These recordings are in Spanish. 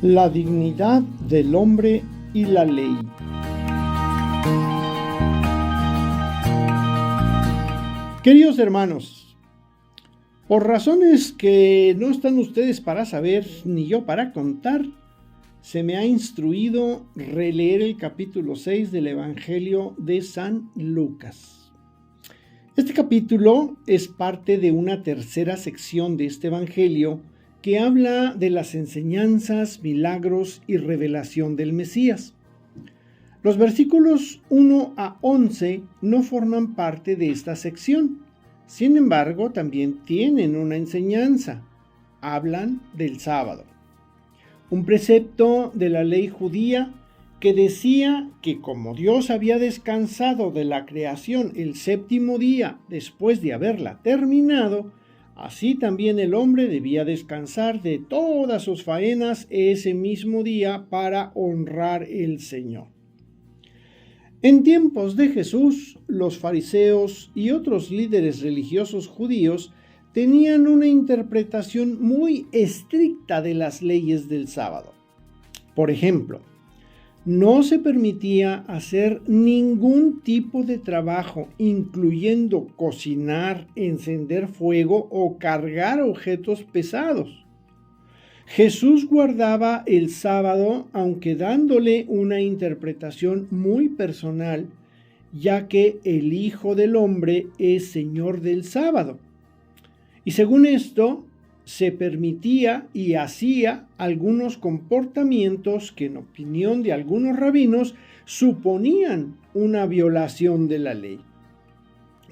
La dignidad del hombre y la ley. Queridos hermanos, por razones que no están ustedes para saber ni yo para contar, se me ha instruido releer el capítulo 6 del Evangelio de San Lucas. Este capítulo es parte de una tercera sección de este Evangelio que habla de las enseñanzas, milagros y revelación del Mesías. Los versículos 1 a 11 no forman parte de esta sección. Sin embargo, también tienen una enseñanza. Hablan del sábado. Un precepto de la ley judía que decía que como Dios había descansado de la creación el séptimo día después de haberla terminado, así también el hombre debía descansar de todas sus faenas ese mismo día para honrar el Señor. En tiempos de Jesús, los fariseos y otros líderes religiosos judíos tenían una interpretación muy estricta de las leyes del sábado. Por ejemplo, no se permitía hacer ningún tipo de trabajo, incluyendo cocinar, encender fuego o cargar objetos pesados. Jesús guardaba el sábado, aunque dándole una interpretación muy personal, ya que el Hijo del Hombre es Señor del sábado. Y según esto, se permitía y hacía algunos comportamientos que en opinión de algunos rabinos suponían una violación de la ley.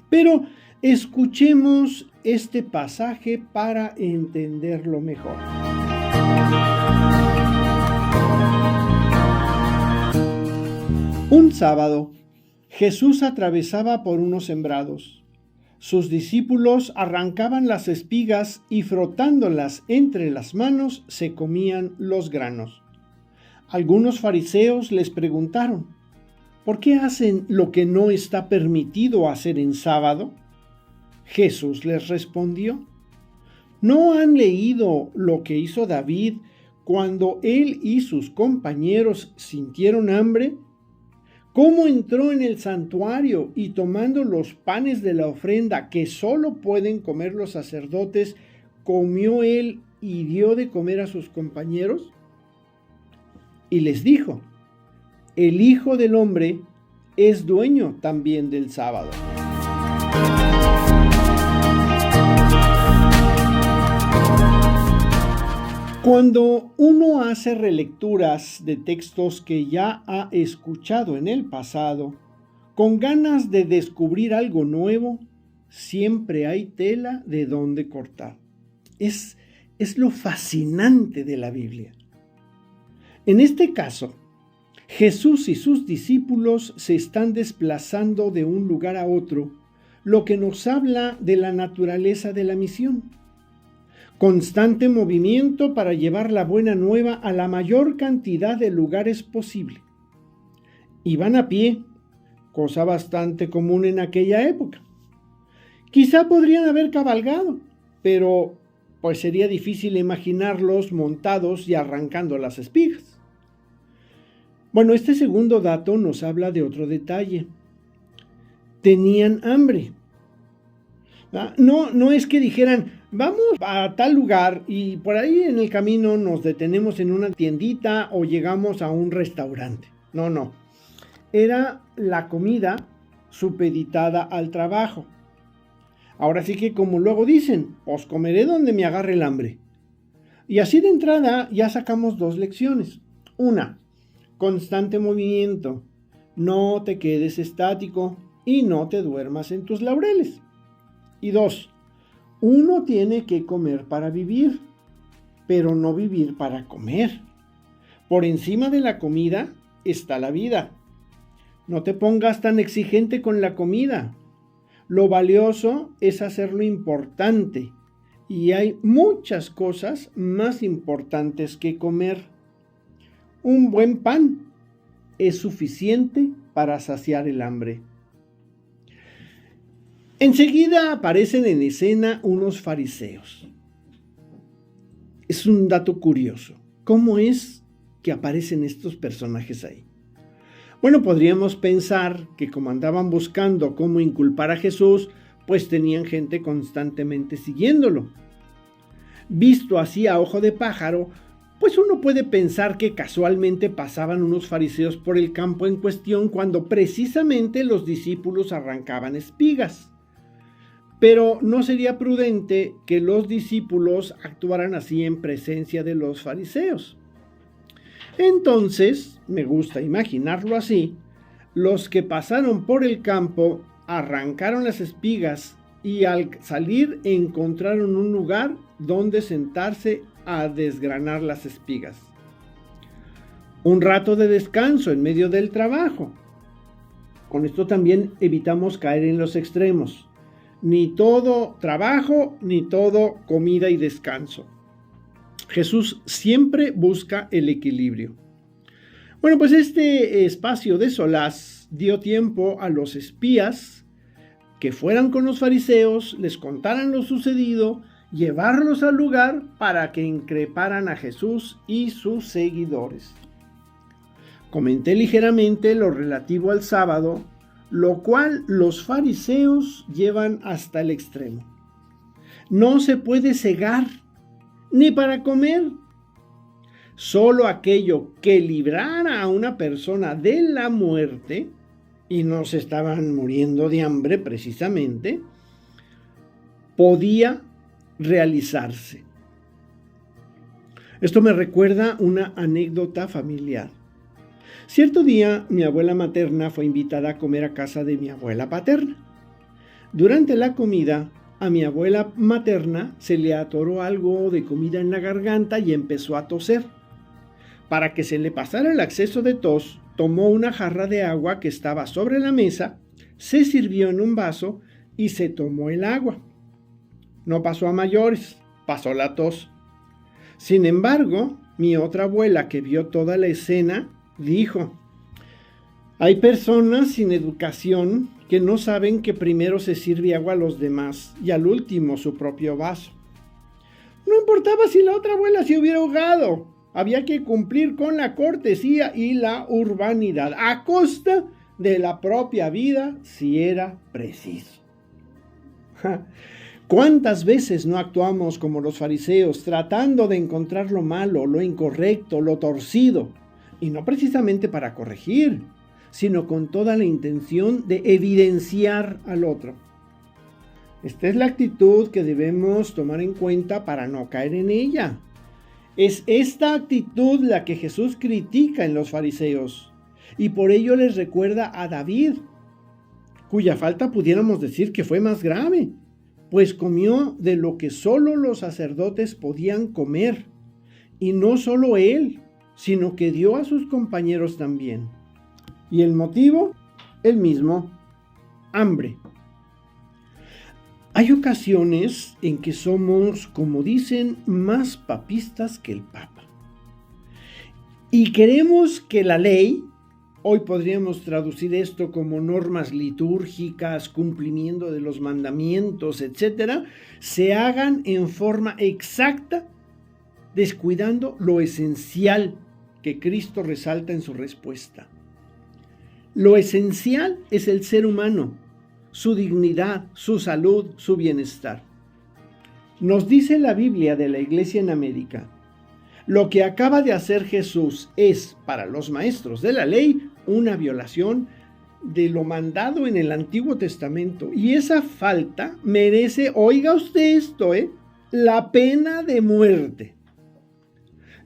Pero escuchemos este pasaje para entenderlo mejor. Un sábado, Jesús atravesaba por unos sembrados. Sus discípulos arrancaban las espigas y frotándolas entre las manos se comían los granos. Algunos fariseos les preguntaron, ¿por qué hacen lo que no está permitido hacer en sábado? Jesús les respondió, ¿no han leído lo que hizo David cuando él y sus compañeros sintieron hambre? ¿Cómo entró en el santuario y tomando los panes de la ofrenda que solo pueden comer los sacerdotes, comió él y dio de comer a sus compañeros? Y les dijo, el Hijo del Hombre es dueño también del sábado. Cuando uno hace relecturas de textos que ya ha escuchado en el pasado, con ganas de descubrir algo nuevo, siempre hay tela de donde cortar. Es lo fascinante de la Biblia. En este caso, Jesús y sus discípulos se están desplazando de un lugar a otro, lo que nos habla de la naturaleza de la misión. Constante movimiento para llevar la buena nueva a la mayor cantidad de lugares posible. Iban a pie, cosa bastante común en aquella época. Quizá podrían haber cabalgado, pero pues sería difícil imaginarlos montados y arrancando las espigas. Bueno, este segundo dato nos habla de otro detalle. Tenían hambre. No es que dijeran, vamos a tal lugar y por ahí en el camino nos detenemos en una tiendita o llegamos a un restaurante. No. Era la comida supeditada al trabajo. Ahora sí que como luego dicen, os comeré donde me agarre el hambre. Y así de entrada ya sacamos dos lecciones. Una, constante movimiento. No te quedes estático y no te duermas en tus laureles. Y dos, uno tiene que comer para vivir, pero no vivir para comer. Por encima de la comida está la vida. No te pongas tan exigente con la comida. Lo valioso es hacerlo importante. Y hay muchas cosas más importantes que comer. Un buen pan es suficiente para saciar el hambre. Enseguida aparecen en escena unos fariseos. Es un dato curioso. ¿Cómo es que aparecen estos personajes ahí? Bueno, podríamos pensar que como andaban buscando cómo inculpar a Jesús, pues tenían gente constantemente siguiéndolo. Visto así a ojo de pájaro, pues uno puede pensar que casualmente pasaban unos fariseos por el campo en cuestión cuando precisamente los discípulos arrancaban espigas. Pero no sería prudente que los discípulos actuaran así en presencia de los fariseos. Entonces, me gusta imaginarlo así, los que pasaron por el campo arrancaron las espigas y al salir encontraron un lugar donde sentarse a desgranar las espigas. Un rato de descanso en medio del trabajo. Con esto también evitamos caer en los extremos. Ni todo trabajo, ni todo comida y descanso. Jesús siempre busca el equilibrio. Bueno, pues este espacio de solaz dio tiempo a los espías que fueran con los fariseos, les contaran lo sucedido, llevarlos al lugar para que increparan a Jesús y sus seguidores. Comenté ligeramente lo relativo al sábado, lo cual los fariseos llevan hasta el extremo. No se puede cegar, ni para comer. Solo aquello que librara a una persona de la muerte, y no se estaban muriendo de hambre precisamente, podía realizarse. Esto me recuerda una anécdota familiar. Cierto día, mi abuela materna fue invitada a comer a casa de mi abuela paterna. Durante la comida, a mi abuela materna se le atoró algo de comida en la garganta y empezó a toser. Para que se le pasara el acceso de tos, tomó una jarra de agua que estaba sobre la mesa, se sirvió en un vaso y se tomó el agua. No pasó a mayores, pasó la tos. Sin embargo, mi otra abuela, que vio toda la escena, dijo: hay personas sin educación que no saben que primero se sirve agua a los demás y al último su propio vaso. No importaba si la otra abuela se hubiera ahogado, había que cumplir con la cortesía y la urbanidad a costa de la propia vida si era preciso. ¿Cuántas veces no actuamos como los fariseos tratando de encontrar lo malo, lo incorrecto, lo torcido? Y no precisamente para corregir, sino con toda la intención de evidenciar al otro. Esta es la actitud que debemos tomar en cuenta para no caer en ella. Es esta actitud la que Jesús critica en los fariseos, y por ello les recuerda a David, cuya falta pudiéramos decir que fue más grave, pues comió de lo que solo los sacerdotes podían comer, y no solo él, sino que dio a sus compañeros también. ¿Y el motivo? El mismo: hambre. Hay ocasiones en que somos, como dicen, más papistas que el Papa. Y queremos que la ley, hoy podríamos traducir esto como normas litúrgicas, cumplimiento de los mandamientos, etc., se hagan en forma exacta, descuidando lo esencial que Cristo resalta en su respuesta. Lo esencial es el ser humano, su dignidad, su salud, su bienestar. Nos dice la Biblia de la Iglesia en América: lo que acaba de hacer Jesús es, para los maestros de la ley, una violación de lo mandado en el Antiguo Testamento. Y esa falta merece, oiga usted esto, la pena de muerte.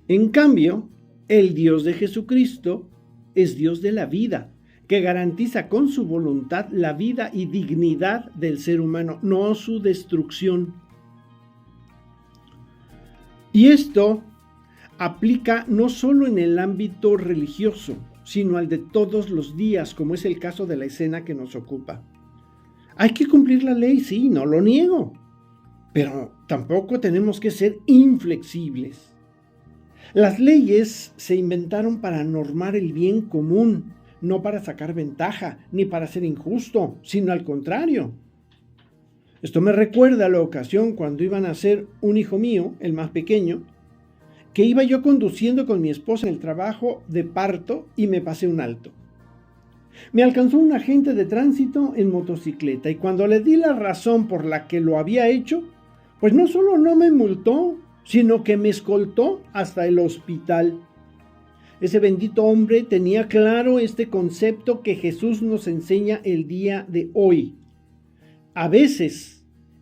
En cambio, el Dios de Jesucristo es Dios de la vida, que garantiza con su voluntad la vida y dignidad del ser humano, no su destrucción. Y esto aplica no solo en el ámbito religioso, sino al de todos los días, como es el caso de la escena que nos ocupa. Hay que cumplir la ley, sí, no lo niego, pero tampoco tenemos que ser inflexibles. Las leyes se inventaron para normar el bien común, no para sacar ventaja, ni para ser injusto, sino al contrario. Esto me recuerda a la ocasión cuando iba a nacer un hijo mío, el más pequeño, que iba yo conduciendo con mi esposa en el trabajo de parto y me pasé un alto. Me alcanzó un agente de tránsito en motocicleta y cuando le di la razón por la que lo había hecho, pues no solo no me multó, sino que me escoltó hasta el hospital. Ese bendito hombre tenía claro este concepto que Jesús nos enseña el día de hoy. A veces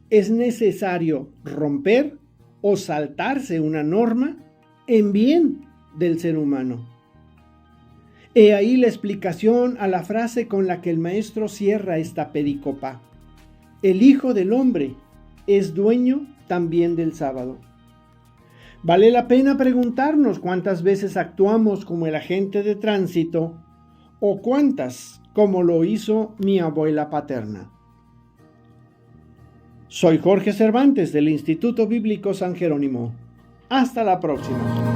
es necesario romper o saltarse una norma en bien del ser humano. He ahí la explicación a la frase con la que el maestro cierra esta pericopa. El Hijo del Hombre es dueño también del sábado. Vale la pena preguntarnos cuántas veces actuamos como el agente de tránsito o cuántas como lo hizo mi abuela paterna. Soy Jorge Cervantes del Instituto Bíblico San Jerónimo. Hasta la próxima.